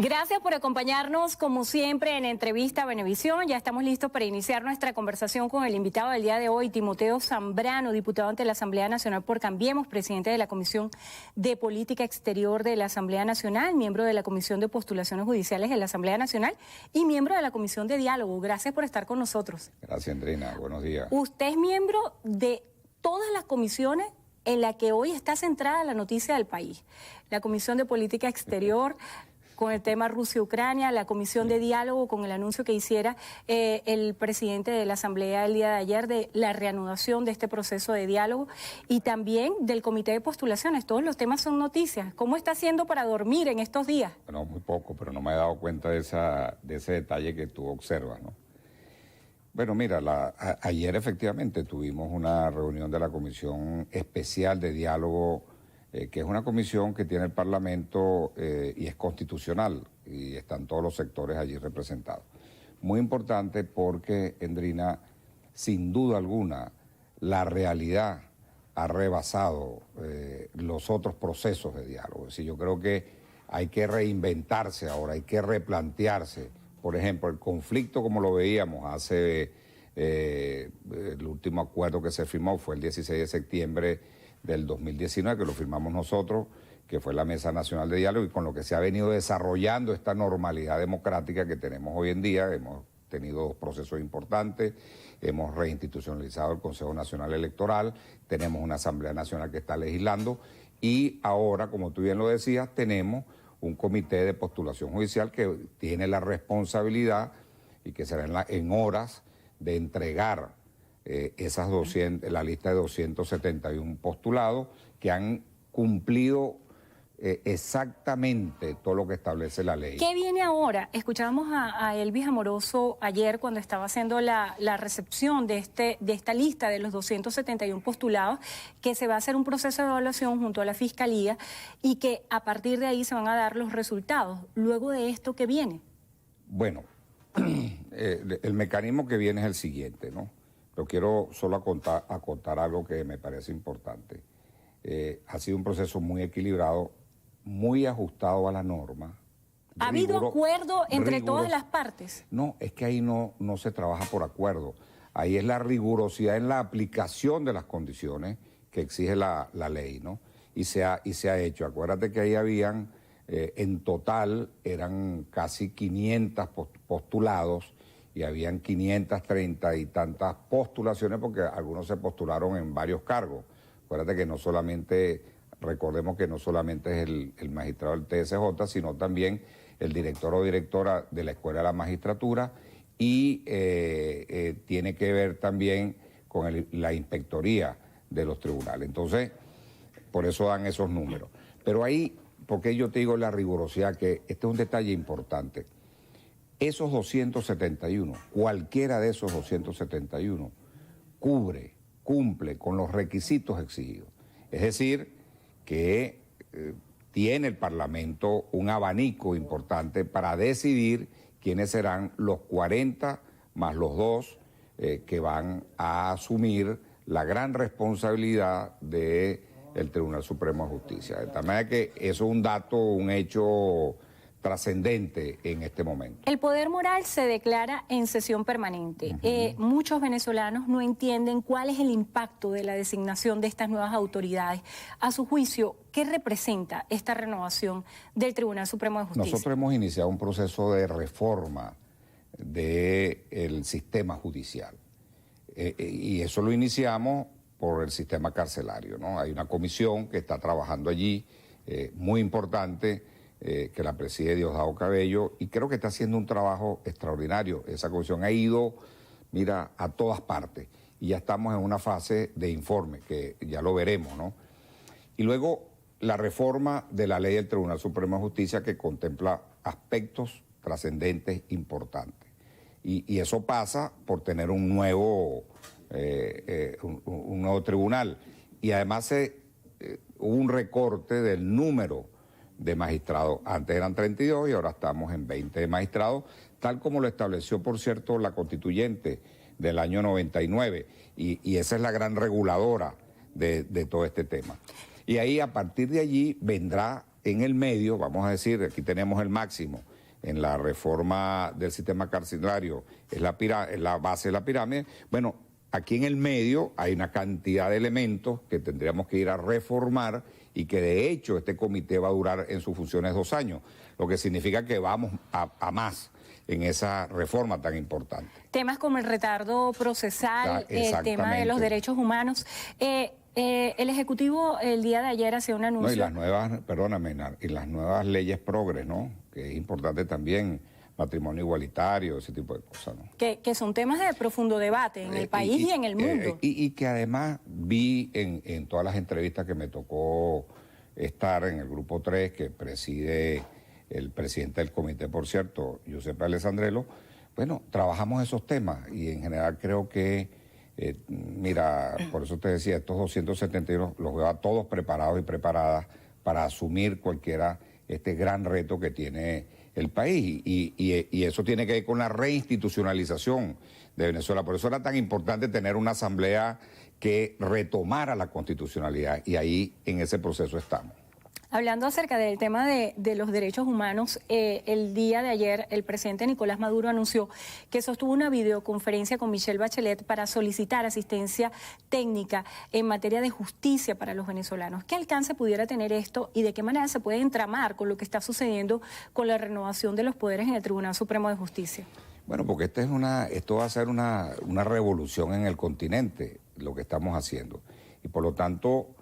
Gracias por acompañarnos, como siempre, en Entrevista Venevisión. Ya estamos listos para iniciar nuestra conversación con el invitado del día de hoy, Timoteo Zambrano, diputado ante la Asamblea Nacional por Cambiemos, presidente de la Comisión de Política Exterior de la Asamblea Nacional, miembro de la Comisión de Postulaciones Judiciales de la Asamblea Nacional y miembro de la Comisión de Diálogo. Gracias por estar con nosotros. Gracias, Andrina. Buenos días. Usted es miembro de todas las comisiones en la que hoy está centrada la noticia del país. La Comisión de Política Exterior con el tema Rusia-Ucrania, la Comisión de Diálogo con el anuncio que hiciera el presidente de la Asamblea el día de ayer de la reanudación de este proceso de diálogo y también del Comité de Postulaciones. Todos los temas son noticias. ¿Cómo está haciendo para dormir en estos días? Bueno, muy poco, pero no me he dado cuenta de ese detalle que tú observas, ¿no? Bueno, mira, ayer efectivamente tuvimos una reunión de la Comisión Especial de Diálogo, que es una comisión que tiene el Parlamento y es constitucional, y están todos los sectores allí representados. Muy importante porque, Endrina, sin duda alguna, la realidad ha rebasado los otros procesos de diálogo. Es decir, yo creo que hay que reinventarse ahora, hay que replantearse. Por ejemplo, el conflicto como lo veíamos hace, el último acuerdo que se firmó fue el 16 de septiembre del 2019, que lo firmamos nosotros, que fue la Mesa Nacional de Diálogo, y con lo que se ha venido desarrollando esta normalidad democrática que tenemos hoy en día. Hemos tenido dos procesos importantes, hemos reinstitucionalizado el Consejo Nacional Electoral, tenemos una Asamblea Nacional que está legislando, y ahora, como tú bien lo decías, tenemos un comité de postulación judicial que tiene la responsabilidad, y que será en horas, de entregar la lista de 271 postulados que han cumplido exactamente todo lo que establece la ley. ¿Qué viene ahora? Escuchábamos a Elvis Amoroso ayer cuando estaba haciendo la recepción de esta lista de los 271 postulados, que se va a hacer un proceso de evaluación junto a la Fiscalía y que a partir de ahí se van a dar los resultados. Luego de esto, ¿qué viene? Bueno, el mecanismo que viene es el siguiente, ¿no? Pero quiero solo acotar algo que me parece importante. Ha sido un proceso muy equilibrado, muy ajustado a la norma. ¿Ha habido acuerdo entre todas las partes? No, es que ahí no se trabaja por acuerdo. Ahí es la rigurosidad en la aplicación de las condiciones que exige la ley, ¿no? Y se ha hecho. Acuérdate que ahí habían, en total, eran casi 500 postulados, y habían 530 y tantas postulaciones porque algunos se postularon en varios cargos. Acuérdate que no solamente, recordemos que no solamente es el magistrado del TSJ, sino también el director o directora de la Escuela de la Magistratura, y tiene que ver también con la inspectoría de los tribunales. Entonces, por eso dan esos números. Pero ahí, porque yo te digo la rigurosidad, que este es un detalle importante. Esos 271, cualquiera de esos 271, cumple con los requisitos exigidos. Es decir, que tiene el Parlamento un abanico importante para decidir quiénes serán los 40 más los 2 que van a asumir la gran responsabilidad del Tribunal Supremo de Justicia. De tal manera que eso es un dato, un hecho trascendente en este momento. El poder moral se declara en sesión permanente. Muchos venezolanos no entienden cuál es el impacto de la designación de estas nuevas autoridades. A su juicio, ¿qué representa esta renovación del Tribunal Supremo de Justicia? Nosotros hemos iniciado un proceso de reforma del sistema judicial. Y eso lo iniciamos por el sistema carcelario, ¿no? Hay una comisión que está trabajando allí, muy importante, que la preside Diosdado Cabello, y creo que está haciendo un trabajo extraordinario. Esa comisión ha ido, mira, a todas partes, y ya estamos en una fase de informe, que ya lo veremos, ¿no? Y luego la reforma de la ley del Tribunal Supremo de Justicia, que contempla aspectos trascendentes importantes. Y eso pasa por tener un nuevo tribunal. Y además hubo un recorte del número de magistrados. Antes eran 32 y ahora estamos en 20 de magistrados, tal como lo estableció, por cierto, la Constituyente del año 99. Y esa es la gran reguladora de todo este tema. Y ahí, a partir de allí, vendrá en el medio, vamos a decir, aquí tenemos el máximo, en la reforma del sistema carcelario, es la base de la pirámide. Bueno, aquí en el medio hay una cantidad de elementos que tendríamos que ir a reformar y que de hecho este comité va a durar en sus funciones 2 años, lo que significa que vamos a más en esa reforma tan importante. Temas como el retardo procesal, el tema de los derechos humanos. El Ejecutivo el día de ayer hacía un anuncio. No, y las nuevas, perdóname, y las nuevas leyes progres, ¿no? Que es importante también, matrimonio igualitario, ese tipo de cosas, ¿no? Que son temas de profundo debate en el país y en el mundo. Y que además vi en todas las entrevistas que me tocó estar en el Grupo 3, que preside el presidente del comité, por cierto, Giuseppe Alessandrello, bueno, trabajamos esos temas y en general creo que, mira, por eso te decía, estos 271 los veo a todos preparados y preparadas para asumir este gran reto que tiene el país y eso tiene que ver con la reinstitucionalización de Venezuela. Por eso era tan importante tener una asamblea que retomara la constitucionalidad y ahí en ese proceso estamos. Hablando acerca del tema de los derechos humanos, el día de ayer el presidente Nicolás Maduro anunció que sostuvo una videoconferencia con Michelle Bachelet para solicitar asistencia técnica en materia de justicia para los venezolanos. ¿Qué alcance pudiera tener esto y de qué manera se puede entramar con lo que está sucediendo con la renovación de los poderes en el Tribunal Supremo de Justicia? Bueno, porque esto va a ser una revolución en el continente, lo que estamos haciendo. Y por lo tanto,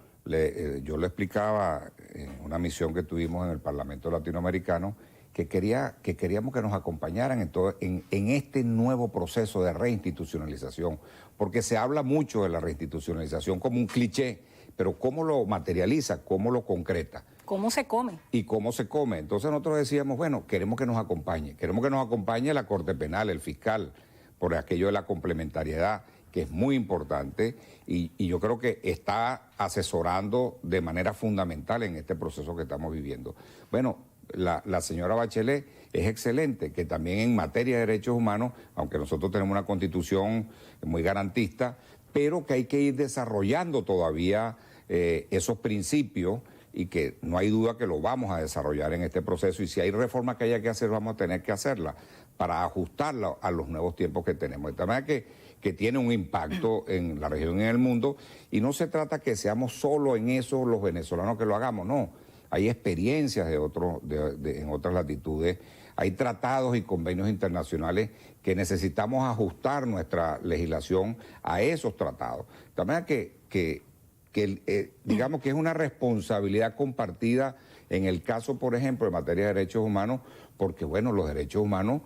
yo le explicaba en una misión que tuvimos en el Parlamento Latinoamericano que queríamos que nos acompañaran en este nuevo proceso de reinstitucionalización, porque se habla mucho de la reinstitucionalización como un cliché, pero ¿cómo lo materializa? ¿Cómo lo concreta? ¿Cómo se come? Y cómo se come. Entonces nosotros decíamos, bueno, queremos que nos acompañe la Corte Penal, el fiscal, por aquello de la complementariedad, que es muy importante y yo creo que está asesorando de manera fundamental en este proceso que estamos viviendo. Bueno, la señora Bachelet es excelente, que también en materia de derechos humanos, aunque nosotros tenemos una constitución muy garantista, pero que hay que ir desarrollando todavía esos principios y que no hay duda que lo vamos a desarrollar en este proceso y si hay reformas que haya que hacer, vamos a tener que hacerlas para ajustarla a los nuevos tiempos que tenemos. De tal manera que tiene un impacto en la región y en el mundo y no se trata que seamos solo en eso los venezolanos que lo hagamos, no. Hay experiencias en otras latitudes, hay tratados y convenios internacionales que necesitamos ajustar nuestra legislación a esos tratados. De tal manera digamos que es una responsabilidad compartida en el caso, por ejemplo, de materia de derechos humanos, porque, bueno, los derechos humanos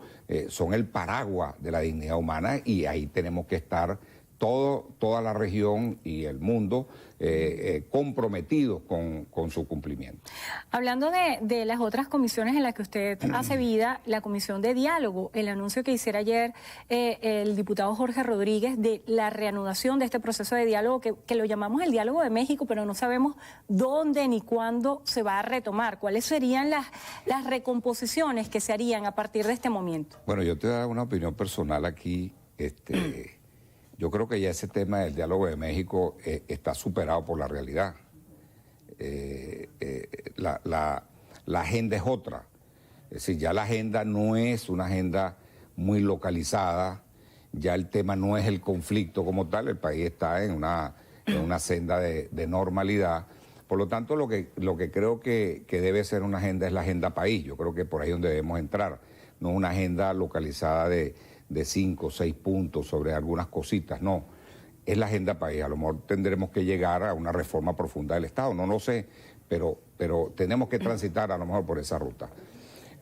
son el paraguas de la dignidad humana y ahí tenemos que estar toda la región y el mundo comprometidos con su cumplimiento. Hablando de las otras comisiones en las que usted hace vida, la comisión de diálogo, el anuncio que hiciera ayer el diputado Jorge Rodríguez de la reanudación de este proceso de diálogo, que lo llamamos el diálogo de México, pero no sabemos dónde ni cuándo se va a retomar. ¿Cuáles serían las recomposiciones que se harían a partir de este momento? Bueno, yo te voy a dar una opinión personal aquí. Yo creo que ya ese tema del diálogo de México está superado por la realidad. La agenda es otra. Es decir, ya la agenda no es una agenda muy localizada, ya el tema no es el conflicto como tal, el país está en una senda de normalidad. Por lo tanto, lo que creo que debe ser una agenda es la agenda país. Yo creo que por ahí es donde debemos entrar, no una agenda localizada de 5 o 6 puntos sobre algunas cositas, no. Es la agenda país. A lo mejor tendremos que llegar a una reforma profunda del Estado, no lo sé, pero tenemos que transitar a lo mejor por esa ruta.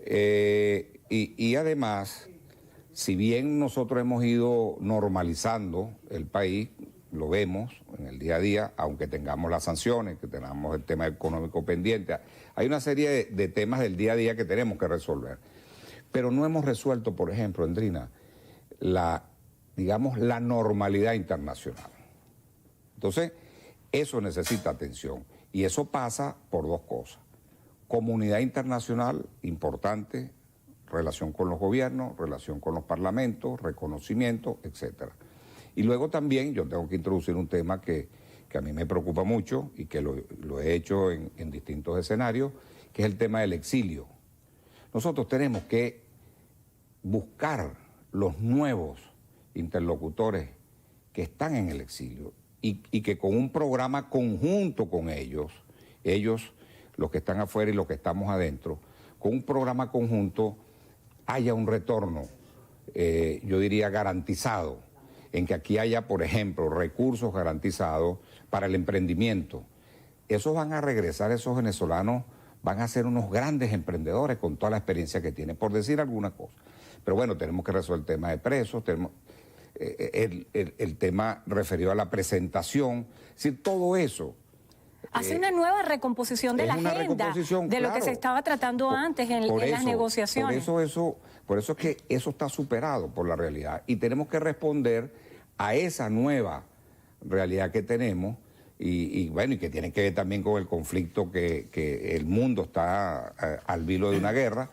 Y además, si bien nosotros hemos ido normalizando el país, lo vemos en el día a día, aunque tengamos las sanciones, que tengamos el tema económico pendiente, hay una serie de temas del día a día que tenemos que resolver. Pero no hemos resuelto, por ejemplo, Endrina, la normalidad internacional. Entonces, eso necesita atención y eso pasa por 2 cosas. Comunidad internacional importante, relación con los gobiernos, relación con los parlamentos, reconocimiento, etcétera. Y luego también yo tengo que introducir un tema que a mí me preocupa mucho y que lo he hecho en distintos escenarios, que es el tema del exilio. Nosotros tenemos que buscar los nuevos interlocutores que están en el exilio y que con un programa conjunto con ellos, los que están afuera y los que estamos adentro, con un programa conjunto haya un retorno, yo diría garantizado, en que aquí haya, por ejemplo, recursos garantizados para el emprendimiento. Esos van a regresar, esos venezolanos van a ser unos grandes emprendedores con toda la experiencia que tienen, por decir alguna cosa. Pero bueno, tenemos que resolver el tema de presos, tenemos el tema referido a la presentación, es decir, todo eso. Hace una nueva recomposición de la agenda de lo que se estaba tratando antes en las negociaciones. Por eso es que eso está superado por la realidad y tenemos que responder a esa nueva realidad que tenemos y bueno, y que tiene que ver también con el conflicto que el mundo está al vilo de una guerra,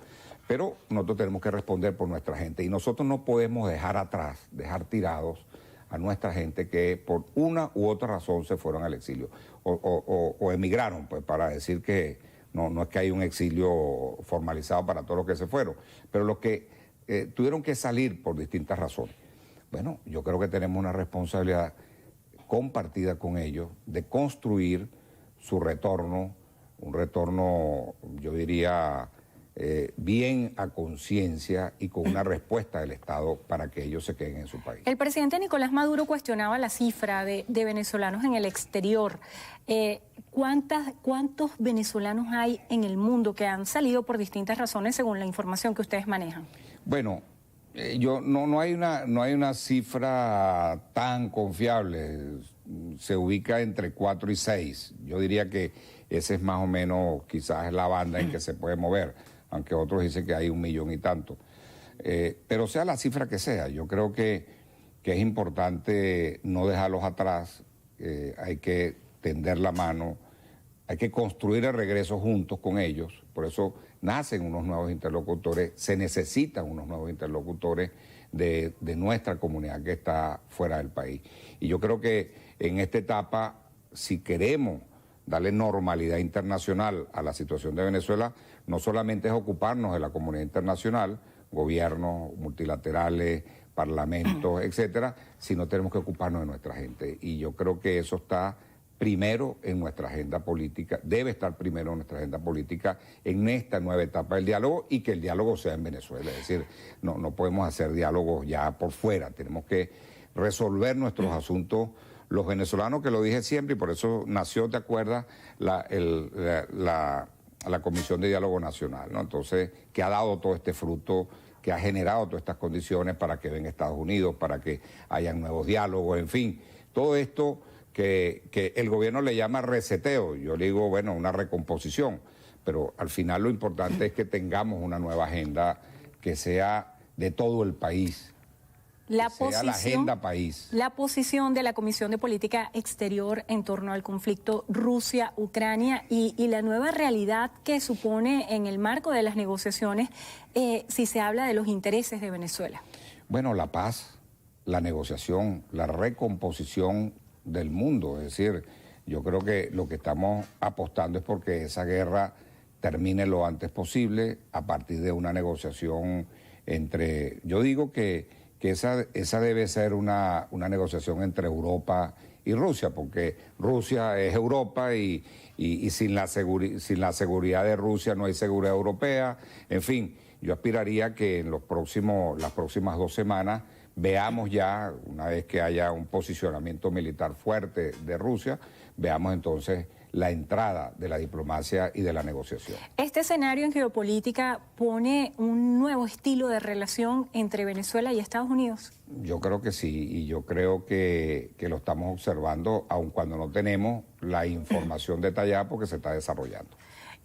pero nosotros tenemos que responder por nuestra gente y nosotros no podemos dejar atrás, dejar tirados a nuestra gente que por una u otra razón se fueron al exilio o emigraron, pues para decir que no es que hay un exilio formalizado para todos los que se fueron, pero los que tuvieron que salir por distintas razones. Bueno, yo creo que tenemos una responsabilidad compartida con ellos de construir su retorno, un retorno, yo diría, bien a conciencia y con una respuesta del Estado para que ellos se queden en su país. El presidente Nicolás Maduro cuestionaba la cifra de venezolanos en el exterior. ¿Cuántos venezolanos hay en el mundo que han salido por distintas razones según la información que ustedes manejan? Bueno, no hay una cifra tan confiable, se ubica entre 4 y 6. Yo diría que ese es más o menos quizás la banda en que se puede mover, aunque otros dicen que hay 1 millón y tanto. Pero sea la cifra que sea, yo creo que es importante no dejarlos atrás, hay que tender la mano, hay que construir el regreso juntos con ellos, por eso nacen unos nuevos interlocutores, se necesitan unos nuevos interlocutores de nuestra comunidad que está fuera del país. Y yo creo que en esta etapa, si queremos darle normalidad internacional a la situación de Venezuela, no solamente es ocuparnos de la comunidad internacional, gobiernos multilaterales, parlamentos, etcétera, sino tenemos que ocuparnos de nuestra gente. Y yo creo que eso está primero en nuestra agenda política, debe estar primero en nuestra agenda política en esta nueva etapa del diálogo y que el diálogo sea en Venezuela. Es decir, no podemos hacer diálogos ya por fuera, tenemos que resolver nuestros asuntos. Los venezolanos, que lo dije siempre, y por eso nació, ¿te acuerdas?, la Comisión de Diálogo Nacional, ¿no? Entonces, que ha dado todo este fruto, que ha generado todas estas condiciones para que venga Estados Unidos, para que hayan nuevos diálogos, en fin, todo esto que el gobierno le llama reseteo, yo le digo, bueno, una recomposición, pero al final lo importante es que tengamos una nueva agenda que sea de todo el país. La agenda país. La posición de la Comisión de Política Exterior en torno al conflicto Rusia-Ucrania y la nueva realidad que supone en el marco de las negociaciones si se habla de los intereses de Venezuela. Bueno, la paz, la negociación, la recomposición del mundo. Es decir, yo creo que lo que estamos apostando es porque esa guerra termine lo antes posible a partir de una negociación entre... Yo digo que esa debe ser una negociación entre Europa y Rusia, porque Rusia es Europa y sin la seguridad de Rusia no hay seguridad europea. En fin, yo aspiraría que en las próximas 2 semanas veamos ya, una vez que haya un posicionamiento militar fuerte de Rusia, veamos entonces la entrada de la diplomacia y de la negociación. ¿Este escenario en geopolítica pone un nuevo estilo de relación entre Venezuela y Estados Unidos? Yo creo que sí, y yo creo que lo estamos observando, aun cuando no tenemos la información detallada porque se está desarrollando.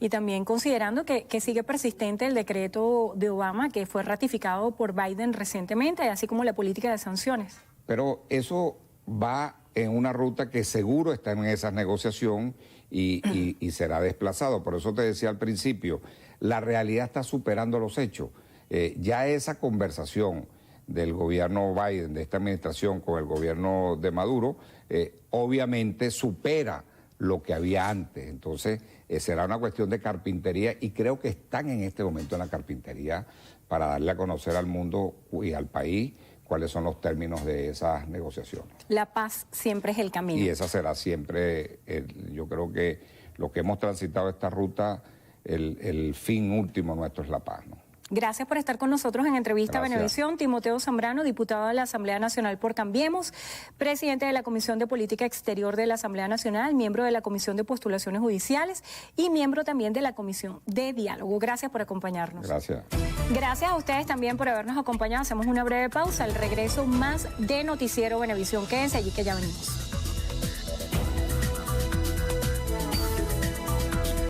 Y también considerando que sigue persistente el decreto de Obama que fue ratificado por Biden recientemente, así como la política de sanciones. Pero eso va en una ruta que seguro está en esa negociación y será desplazado. Por eso te decía al principio, la realidad está superando los hechos. Ya esa conversación del gobierno Biden, de esta administración con el gobierno de Maduro, obviamente supera lo que había antes. Entonces, será una cuestión de carpintería y creo que están en este momento en la carpintería para darle a conocer al mundo y al país cuáles son los términos de esas negociaciones. La paz siempre es el camino. Y esa será siempre, yo creo que lo que hemos transitado esta ruta, el fin último nuestro es la paz, ¿no? Gracias por estar con nosotros en Entrevista Gracias. Venevisión. Timoteo Zambrano, diputado de la Asamblea Nacional por Cambiemos, presidente de la Comisión de Política Exterior de la Asamblea Nacional, miembro de la Comisión de Postulaciones Judiciales y miembro también de la Comisión de Diálogo. Gracias por acompañarnos. Gracias. Gracias a ustedes también por habernos acompañado. Hacemos una breve pausa. Al regreso, más de Noticiero Venevisión. Quédense allí que ya venimos.